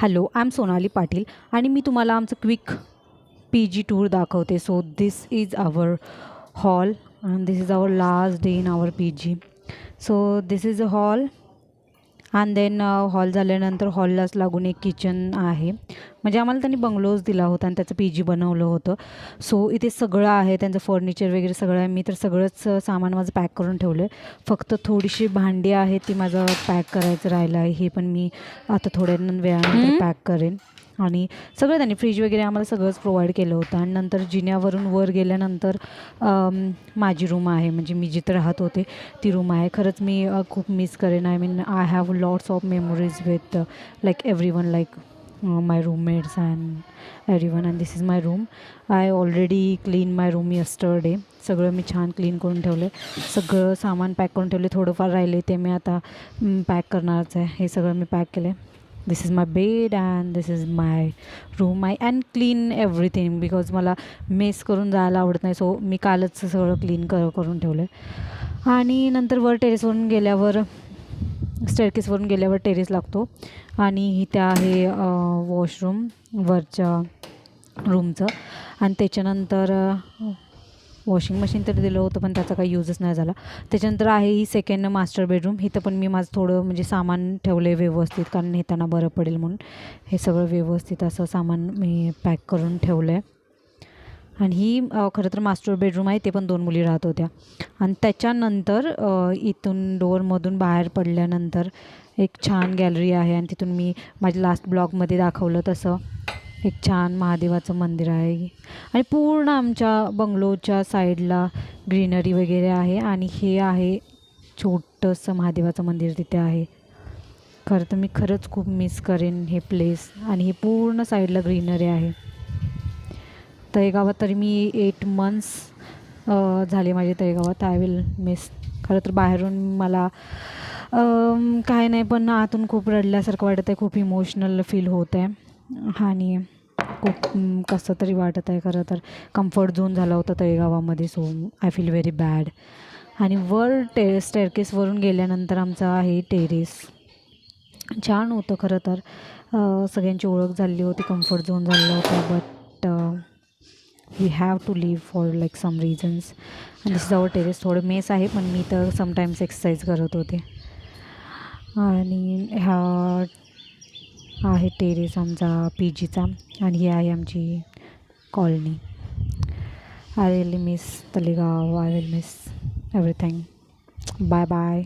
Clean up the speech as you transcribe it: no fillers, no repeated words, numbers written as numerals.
Hello, I am Sonali Patil आणि मी तुम्हाला आमचं क्विक पी-जी टूर दाखवते. So this is our hall and this is our last day in our PG. So this is a hall and then hall झाल्यानंतर हॉललाच लागून एक kitchen आहे. म्हणजे आम्हाला त्यांनी बंगलोज दिला होता आणि त्याचं पी-जी बनवलं होतं. सो इथे सगळं आहे, त्यांचं फर्निचर वगैरे सगळं आहे. मी तर सगळंच सामान माझं पॅक करून ठेवलं आहे. फक्त थोडीशी भांडी आहेत ती माझं पॅक करायचं राहिलं आहे. हे पण मी आता थोड्या वेळानंतर पॅक करेन. आणि सगळं त्यांनी फ्रीज वगैरे आम्हाला सगळंच प्रोव्हाइड केलं होतं. आणि नंतर जिन्यावरून वर गेल्यानंतर माझी रूम आहे, म्हणजे मी जिथं राहत होते ती रूम आहे. खरंच मी खूप मिस करेन. I mean I have lots of memories with like everyone, like my roommates and everyone. And this is my room. I already clean my room yesterday. सगळं मी छान क्लीन करून ठेवलं आहे. सगळं सामान पॅक करून ठेवले. थोडंफार राहिले ते मी आता पॅक करणारच आहे. हे सगळं मी पॅक केलं आहे. This is my bed and this is my room. I and clean everything because मला मेस करून जायला आवडत नाही. सो मी कालच सगळं क्लीन करून ठेवलं आहे. आणि नंतर वर टेरेसवरून गेल्यावर स्टेअरकेसवरून गेल्यावर टेरेस लागतो आणि इथे आहे वॉशरूम वरच्या रूमचं. आणि त्याच्यानंतर वॉशिंग मशीन तर दिलं होतं पण त्याचा काही यूजच नाही झाला. त्याच्यानंतर आहे ही सेकंड मास्टर बेडरूम. इथं पण मी माझं थोडं म्हणजे सामान ठेवलं आहे व्यवस्थित, कारण नेताना बरं पडेल म्हणून हे सगळं व्यवस्थित असं सामान मी पॅक करून ठेवलं आहे. आणि ही खरं तर मास्टर बेडरूम आहे. ते पण 2 मुली राहत होत्या. आणि त्याच्यानंतर इथून डोअरमधून बाहेर पडल्यानंतर एक छान गॅलरी आहे आणि तिथून मी माझ्या लास्ट ब्लॉगमध्ये दाखवलं तसं एक छान महादेवाचं मंदिर आहे. आणि पूर्ण आमच्या बंगलोच्या साईडला ग्रीनरी वगैरे आहे. आणि हे आहे छोटंसं महादेवाचं मंदिर तिथे आहे. खरं तर मी खरंच खूप मिस करेन हे प्लेस. आणि हे पूर्ण साईडला ग्रीनरी आहे. तळेगावात तरी मी 8 months झाले माझे तळेगावात. I will miss. खरं तर बाहेरून मला काय नाही, पण आतून खूप रडल्यासारखं वाटत आहे. खूप इमोशनल फील होत आहे आणि खूप कसं तरी वाटत आहे. खरं तर कम्फर्ट झोन झाला होता तळेगावामध्ये. So I feel very bad. आणि वर स्टेअरकेसवरून गेल्यानंतर आमचं आहे टेरेस. छान होतं खरं तर. सगळ्यांची ओळख झाली होती, कम्फर्ट झोन झालं होतं. But we have to live for like some reasons. आणि दिस इज आवर टेरेस. थोडं मेस आहे पण मी तर समटाईम्स एक्सरसाइज करत होते. आणि हा आहे टेरेस आमचा पी-जीचा. आणि ही आहे आमची colony. I really miss Talegaon. I will miss everything. Bye bye.